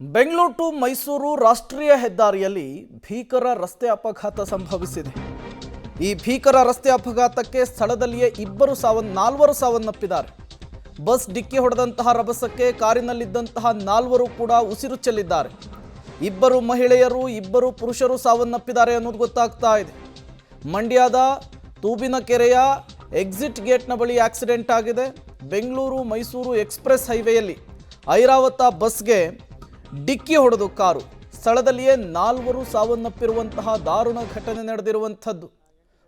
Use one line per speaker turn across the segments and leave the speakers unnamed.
Bengaluru to Mysuru ರಾಷ್ಟ್ರೀಯ ಹೆದ್ದಾರಿಯಲ್ಲಿ ಭೀಕರ ರಸ್ತೆ ಅಪಘಾತ ಸಂಭವಿಸಿದೆ. ಈ ಭೀಕರ ರಸ್ತೆ ಅಪಘಾತಕ್ಕೆ ಸ್ಥಳದಲ್ಲಿಯೇ ನಾಲ್ವರು ಸಾವನ್ನಪ್ಪಿದ್ದಾರೆ. ಬಸ್ ಡಿಕ್ಕಿ ಹೊಡೆದಂತಹ ರಭಸಕ್ಕೆ ಕಾರಿನಲ್ಲಿದ್ದಂತಹ ನಾಲ್ವರು ಕೂಡ ಉಸಿರು ಚೆಲ್ಲಿದ್ದಾರೆ. ಇಬ್ಬರು ಮಹಿಳೆಯರು, ಇಬ್ಬರು ಪುರುಷರು ಸಾವನ್ನಪ್ಪಿದ್ದಾರೆ ಅನ್ನೋದು ಗೊತ್ತಾಗ್ತಾ ಇದೆ. ಮಂಡ್ಯದ ತೂಬಿನಕೆರೆಯ ಎಕ್ಸಿಟ್ ಗೇಟ್ನ ಬಳಿ ಆಕ್ಸಿಡೆಂಟ್ ಆಗಿದೆ. ಬೆಂಗಳೂರು ಮೈಸೂರು ಎಕ್ಸ್ಪ್ರೆಸ್ ಹೈವೇಯಲ್ಲಿ ಐರಾವತ ಬಸ್ಗೆ ಡಿಕ್ಕಿ ಹೊಡೆದು ಕಾರು ಸ್ಥಳದಲ್ಲಿಯೇ ನಾಲ್ವರು ಸಾವನ್ನಪ್ಪಿರುವಂತಹ ದಾರುಣ ಘಟನೆ ನಡೆದಿರುವಂಥದ್ದು.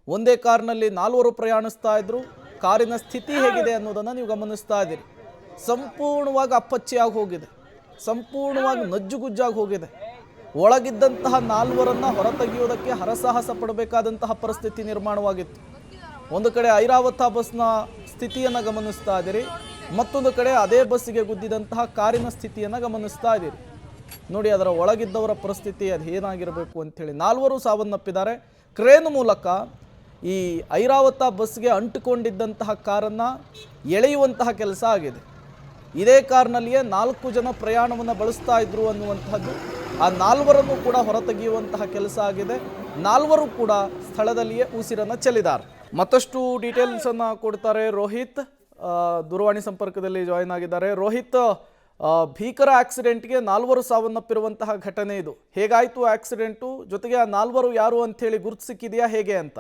ಒಂದೇ ಕಾರ್ನಲ್ಲಿ ನಾಲ್ವರು ಪ್ರಯಾಣಿಸ್ತಾ ಇದ್ರು. ಕಾರಿನ ಸ್ಥಿತಿ ಹೇಗಿದೆ ಅನ್ನೋದನ್ನು ನೀವು ಗಮನಿಸ್ತಾ ಇದ್ದೀರಿ. ಸಂಪೂರ್ಣವಾಗಿ ಅಪ್ಪಚ್ಚಿಯಾಗಿ ಹೋಗಿದೆ, ಸಂಪೂರ್ಣವಾಗಿ ನಜ್ಜುಗುಜ್ಜಾಗಿ ಹೋಗಿದೆ. ಒಳಗಿದ್ದಂತಹ ನಾಲ್ವರನ್ನ ಹೊರತೆಗೆಯೋದಕ್ಕೆ ಹರಸಾಹಸ ಪಡಬೇಕಾದಂತಹ ಪರಿಸ್ಥಿತಿ ನಿರ್ಮಾಣವಾಗಿತ್ತು. ಒಂದು ಕಡೆ ಐರಾವತ ಬಸ್ನ ಸ್ಥಿತಿಯನ್ನು ಗಮನಿಸ್ತಾ ಇದ್ದೀರಿ, ಮತ್ತೊಂದು ಕಡೆ ಅದೇ ಬಸ್ಸಿಗೆ ಗುದ್ದಿದಂತಹ ಕಾರಿನ ಸ್ಥಿತಿಯನ್ನು ಗಮನಿಸ್ತಾ ಇದ್ದೀರಿ. ನೋಡಿ, ಅದರ ಒಳಗಿದ್ದವರ ಪರಿಸ್ಥಿತಿ ಅದು ಏನಾಗಿರಬೇಕು ಅಂಥೇಳಿ. ನಾಲ್ವರು ಸಾವನ್ನಪ್ಪಿದ್ದಾರೆ. ಕ್ರೇನ್ ಮೂಲಕ ಈ ಐರಾವತ ಬಸ್ಗೆ ಅಂಟಿಕೊಂಡಿದ್ದಂತಹ ಕಾರನ್ನು ಎಳೆಯುವಂತಹ ಕೆಲಸ ಆಗಿದೆ. ಇದೇ ಕಾರ್ನಲ್ಲಿಯೇ 4 ಜನ ಪ್ರಯಾಣವನ್ನು ಬಳಸ್ತಾ ಇದ್ರು ಅನ್ನುವಂಥದ್ದು. ಆ ನಾಲ್ವರನ್ನು ಕೂಡ ಹೊರತೆಗೆಯುವಂತಹ ಕೆಲಸ ಆಗಿದೆ. ನಾಲ್ವರು ಕೂಡ ಸ್ಥಳದಲ್ಲಿಯೇ ಉಸಿರನ್ನು ಚೆಲ್ಲಿದ್ದಾರೆ. ಮತ್ತಷ್ಟು ಡೀಟೇಲ್ಸನ್ನು ಕೊಡ್ತಾರೆ ರೋಹಿತ್, ದೂರವಾಣಿ ಸಂಪರ್ಕದಲ್ಲಿ ಜಾಯಿನ್ ಆಗಿದ್ದಾರೆ. ರೋಹಿತ್, ಭೀಕರ ಆಕ್ಸಿಡೆಂಟ್ಗೆ ನಾಲ್ವರು ಸಾವನ್ನಪ್ಪಿರುವಂತಹ ಘಟನೆ ಇದು. ಹೇಗಾಯಿತು ಆಕ್ಸಿಡೆಂಟು? ಜೊತೆಗೆ ಆ ನಾಲ್ವರು ಯಾರು ಅಂತ ಹೇಳಿ ಗುರುತು ಸಿಕ್ಕಿದೆಯಾ ಹೇಗೆ ಅಂತ?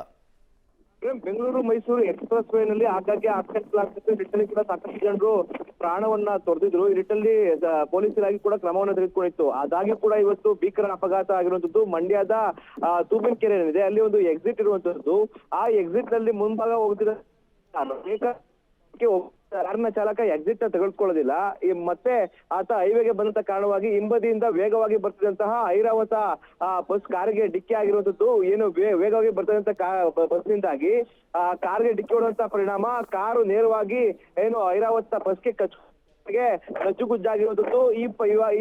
ಬೆಂಗಳೂರು ಮೈಸೂರು ಎಕ್ಸ್ಪ್ರೆಸ್ ವೇನಲ್ಲಿ ಆಗಾಗ್ಗೆ ಆಕ್ಸಿಡೆಂಟ್ಗಳಾಗ್ತಿತ್ತು. ನಿಟ್ಟಿನಲ್ಲಿ ಕೂಡ ಸಾಕಷ್ಟು ಜನರು ಪ್ರಾಣವನ್ನ ತೊರೆದಿದ್ರು. ಈ ನಿಟ್ಟಿನಲ್ಲಿ ಪೊಲೀಸ್ ಇಲಾಖೆ ಕೂಡ ಕ್ರಮವನ್ನು ತೆಗೆದುಕೊಂಡಿತ್ತು. ಅದಾಗಿ ಕೂಡ ಇವತ್ತು ಭೀಕರ ಅಪಘಾತ ಆಗಿರುವಂತದ್ದು ಮಂಡ್ಯದ ತೂಬಿನಕೆರೆ ಏನಿದೆ ಅಲ್ಲಿ ಒಂದು ಎಕ್ಸಿಟ್ ಇರುವಂತದ್ದು. ಆ ಎಕ್ಸಿಟ್ ನಲ್ಲಿ ಮುಂಭಾಗ ಹೋಗ್ತಿದ್ದ ಕಾರಿನ ಚಾಲಕ ಎಕ್ಸಿಟ್ ತೆಗೆದುಕೊಳ್ಳೋದಿಲ್ಲ. ಮತ್ತೆ ಆತ ಹೈವೇಗೆ ಬಂದಂತ ಕಾರಣವಾಗಿ ಹಿಂಬದಿಯಿಂದ ವೇಗವಾಗಿ ಬರ್ತಿದಂತಹ ಐರಾವತ ಬಸ್ ಕಾರಿಗೆ ಡಿಕ್ಕಿ ಆಗಿರುವಂತದ್ದು. ಏನು ವೇಗವಾಗಿ ಬರ್ತಿದಂತ ಬಸ್ನಿಂದಾಗಿ ಕಾರ್ಗೆ ಡಿಕ್ಕಿ ಹೊಡುವಂತ ಪರಿಣಾಮ ಕಾರು ನೇರವಾಗಿ ಏನು ಐರಾವತ ಬಸ್ಗೆ ನಜ್ಜುಗುಜ್ಜಾಗಿರುವಂತದ್ದು.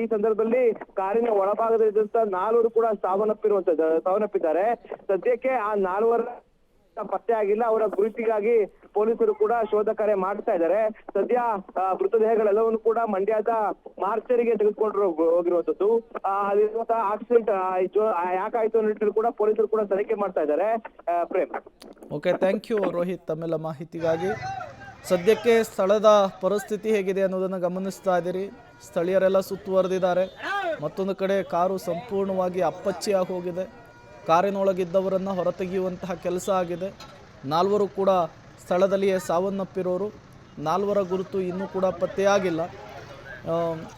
ಈ ಸಂದರ್ಭದಲ್ಲಿ ಕಾರಿನ ಒಳಭಾಗದಲ್ಲಿದ್ದಂತ 4 ಕೂಡ ಸಾವನ್ನಪ್ಪಿದ್ದಾರೆ. ಸದ್ಯಕ್ಕೆ ಆ 4 ಪತ್ತೆ ಆಗಿಲ್ಲ. ಅವರ ಗುರುತಿಗಾಗಿ ಪೊಲೀಸರು ಕೂಡ ಶೋಧ ಕಾರ್ಯ ಮಾಡ್ತಾ ಇದ್ದಾರೆ. ಸದ್ಯ ಮೃತದೇಹಗಳೆಲ್ಲವನ್ನು ಕೂಡ ಮಂಡ್ಯದ ಮಾರ್ಚರಿಗೆ ತೆಗೆದುಕೊಂಡು ಹೋಗಿರುವಂತದ್ದು. ಅಲ್ಲಿರುವಂತಹ ಆಕ್ಸಿಡೆಂಟ್ ಯಾಕಾಯ್ತು ಅನ್ನೋ ಕೂಡ ಪೊಲೀಸರು ಕೂಡ ತನಿಖೆ ಮಾಡ್ತಾ ಇದ್ದಾರೆ. Prem.
Okay, thank you Rohit ತಮ್ಮೆಲ್ಲ ಮಾಹಿತಿಗಾಗಿ. ಸದ್ಯಕ್ಕೆ ಸ್ಥಳದ ಪರಿಸ್ಥಿತಿ ಹೇಗಿದೆ ಅನ್ನೋದನ್ನು ಗಮನಿಸ್ತಾ ಇದ್ದೀರಿ. ಸ್ಥಳೀಯರೆಲ್ಲ ಸುತ್ತುವರೆದಿದ್ದಾರೆ. ಮತ್ತೊಂದು ಕಡೆ ಕಾರು ಸಂಪೂರ್ಣವಾಗಿ ಅಪ್ಪಚ್ಚಿಯಾಗಿ ಹೋಗಿದೆ. ಕಾರಿನೊಳಗಿದ್ದವರನ್ನು ಹೊರತೆಗೆಯುವಂತಹ ಕೆಲಸ ಆಗಿದೆ. 4 ಕೂಡ ಸ್ಥಳದಲ್ಲಿಯೇ ಸಾವನ್ನಪ್ಪಿರೋರು. 4 ಗುರುತು ಇನ್ನೂ ಕೂಡ ಪತ್ತೆಯಾಗಿಲ್ಲ.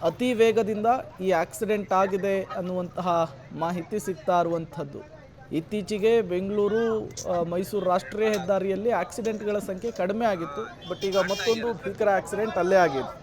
ಅತಿ ವೇಗದಿಂದ ಈ ಆಕ್ಸಿಡೆಂಟ್ ಆಗಿದೆ ಅನ್ನುವಂತಹ ಮಾಹಿತಿ ಸಿಗ್ತಾ ಇರುವಂಥದ್ದು. ಇತ್ತೀಚೆಗೆ ಬೆಂಗಳೂರು ಮೈಸೂರು ರಾಷ್ಟ್ರೀಯ ಹೆದ್ದಾರಿಯಲ್ಲಿ ಆಕ್ಸಿಡೆಂಟ್ಗಳ ಸಂಖ್ಯೆ ಕಡಿಮೆ ಆಗಿತ್ತು. ಬಟ್ ಈಗ ಮತ್ತೊಂದು ಭೀಕರ ಆಕ್ಸಿಡೆಂಟ್ ಅಲ್ಲೇ ಆಗಿದೆ.